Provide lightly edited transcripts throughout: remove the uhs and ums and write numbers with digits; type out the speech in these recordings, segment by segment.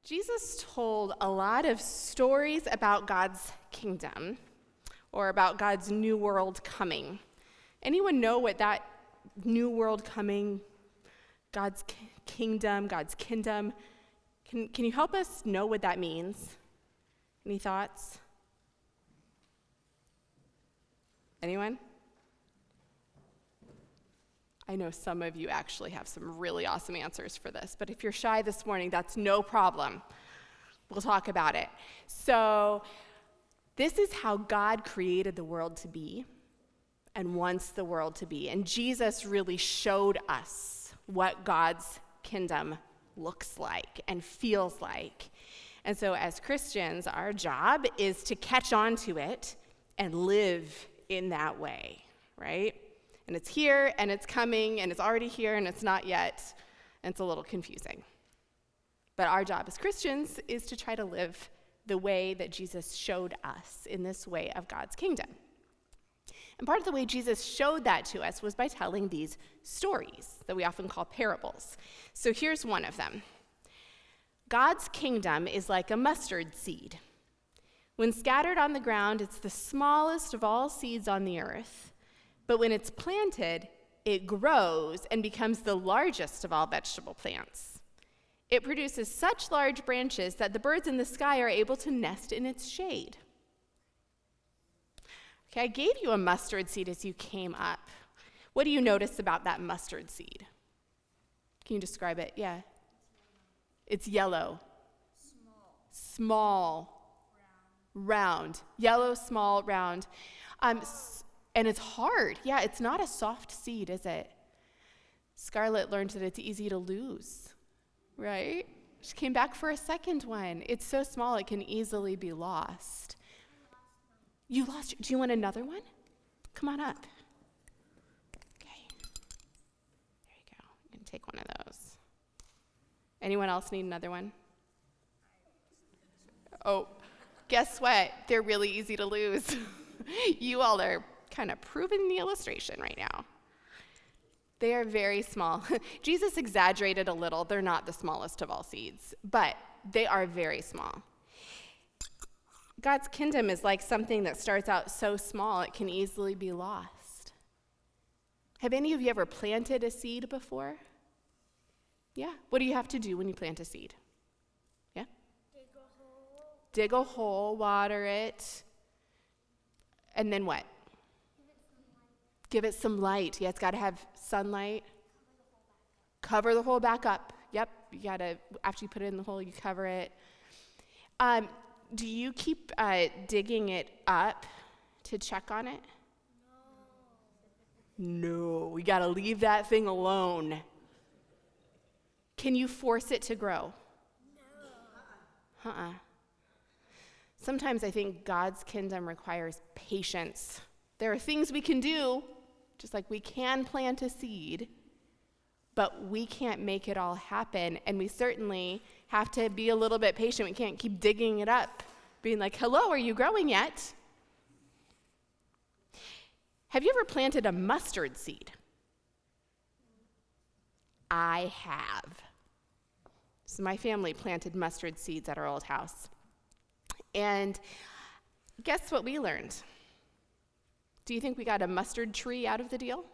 Jesus told a lot of stories about God's kingdom, or about God's new world coming. Anyone know what that new world coming, God's kingdom, can you help us know what that means? Any thoughts? Anyone? I know some of you actually have some really awesome answers for this, but if you're shy this morning, that's no problem. We'll talk about it. So, this is how God created the world to be and wants the world to be. And Jesus really showed us what God's kingdom looks like and feels like. And so as Christians, our job is to catch on to it and live in that way, right? And it's here, and it's coming, and it's already here, and it's not yet, and it's a little confusing. But our job as Christians is to try to live the way that Jesus showed us in this way of God's kingdom. And part of the way Jesus showed that to us was by telling these stories that we often call parables. So here's one of them. God's kingdom is like a mustard seed. When scattered on the ground, it's the smallest of all seeds on the earth. But when it's planted, it grows and becomes the largest of all vegetable plants. It produces such large branches that the birds in the sky are able to nest in its shade. Okay, I gave you a mustard seed as you came up. What do you notice about that mustard seed? Can you describe it? Yeah. It's yellow. Small. Round. Yellow, small, round. And it's hard. Yeah, it's not a soft seed, is it? Scarlett learned that it's easy to lose, right? She came back for a second one. It's so small it can easily be lost. You lost. Do you want another one? Come on up. Okay. There you go. You can take one of those. Anyone else need another one? Oh, guess what? They're really easy to lose. You all are kind of proving the illustration right now. They are very small. Jesus exaggerated a little. They're not the smallest of all seeds, but they are very small. God's kingdom is like something that starts out so small it can easily be lost. Have any of you ever planted a seed before? Yeah. What do you have to do when you plant a seed? Yeah? Dig a hole, water it, and then what? Give it some light. Yeah, it's got to have sunlight. Cover the hole back up. Yep, you got to, after you put it in the hole, you cover it. Do you keep digging it up to check on it? No, we got to leave that thing alone. Can you force it to grow? No. Sometimes I think God's kingdom requires patience. There are things we can do, just like we can plant a seed, but we can't make it all happen. And we certainly have to be a little bit patient. We can't keep digging it up, being like, hello, are you growing yet? Have you ever planted a mustard seed? I have. So my family planted mustard seeds at our old house. And guess what we learned? Do you think we got a mustard tree out of the deal?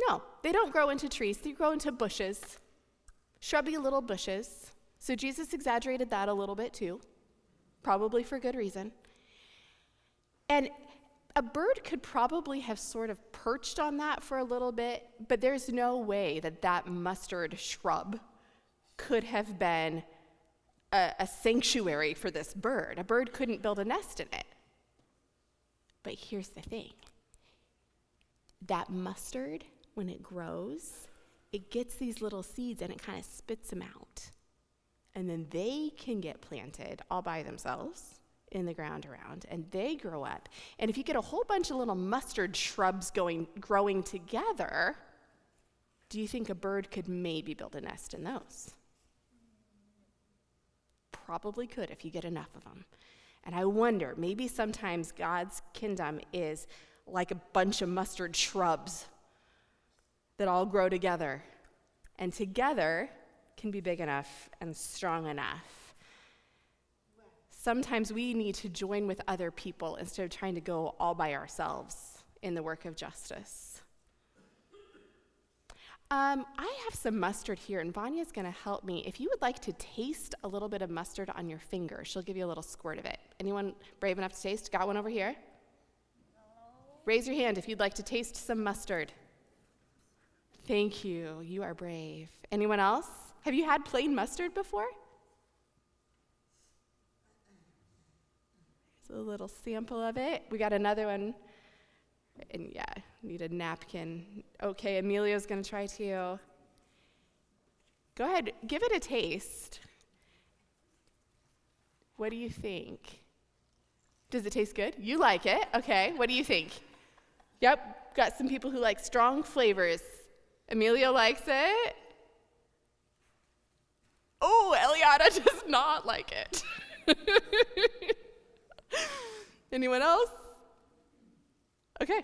No, they don't grow into trees. They grow into bushes, shrubby little bushes. So Jesus exaggerated that a little bit too, probably for good reason. And a bird could probably have sort of perched on that for a little bit, but there's no way that that mustard shrub could have been a sanctuary for this bird. A bird couldn't build a nest in it. But here's the thing. That mustard, when it grows, it gets these little seeds and it kind of spits them out. And then they can get planted all by themselves in the ground around, and they grow up. And if you get a whole bunch of little mustard shrubs growing together, do you think a bird could maybe build a nest in those? Probably could if you get enough of them. And I wonder, maybe sometimes God's kingdom is like a bunch of mustard shrubs that all grow together. And together, can be big enough and strong enough. Sometimes we need to join with other people instead of trying to go all by ourselves in the work of justice. I have some mustard here, and Vanya's going to help me. If you would like to taste a little bit of mustard on your finger, she'll give you a little squirt of it. Anyone brave enough to taste? Got one over here? Raise your hand if you'd like to taste some mustard. Thank you. You are brave. Anyone else? Have you had plain mustard before? Here's a little sample of it. We got another one. And yeah, need a napkin. Okay, Emilio's going to try too. Go ahead, give it a taste. What do you think? Does it taste good? You like it. Okay, what do you think? Yep, got some people who like strong flavors. Emilio likes it. Oh, Eliana does not like it. Anyone else? Okay.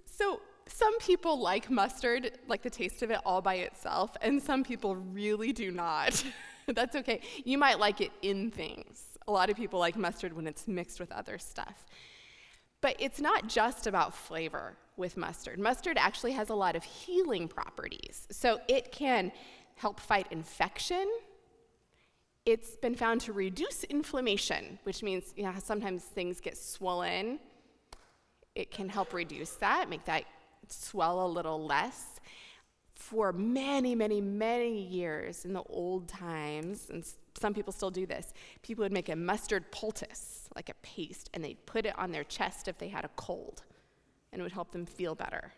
So some people like mustard, like the taste of it all by itself, and some people really do not. That's okay. You might like it in things. A lot of people like mustard when it's mixed with other stuff. But it's not just about flavor with mustard. Mustard actually has a lot of healing properties. So it can help fight infection. It's been found to reduce inflammation, which means sometimes things get swollen. It can help reduce that, make that swell a little less. For many, many, many years in the old times, and some people still do this, people would make a mustard poultice, like a paste, and they'd put it on their chest if they had a cold, and it would help them feel better.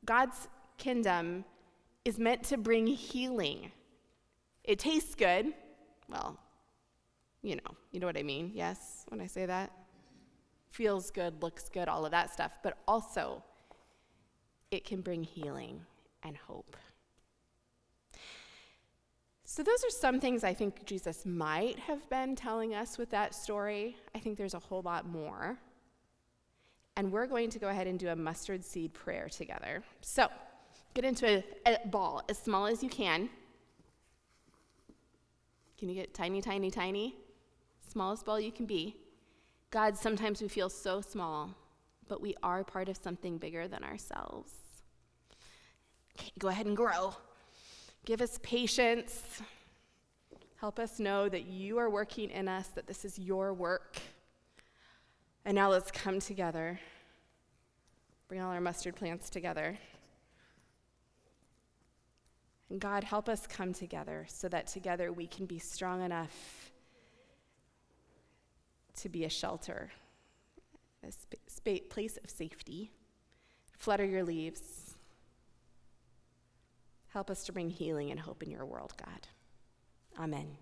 God's kingdom is meant to bring healing. It tastes good. Well, you know what I mean, yes, when I say that? Feels good, looks good, all of that stuff, but also it can bring healing and hope. So those are some things I think Jesus might have been telling us with that story. I think there's a whole lot more. And we're going to go ahead and do a mustard seed prayer together. So get into a ball as small as you can. Can you get tiny, tiny, tiny? Smallest ball you can be. God, sometimes we feel so small, but we are part of something bigger than ourselves. Okay, go ahead and grow. Give us patience. Help us know that you are working in us, that this is your work. And now let's come together. Bring all our mustard plants together. And God, help us come together so that together we can be strong enough to be a shelter, a place of safety. Flutter your leaves. Help us to bring healing and hope in your world, God. Amen.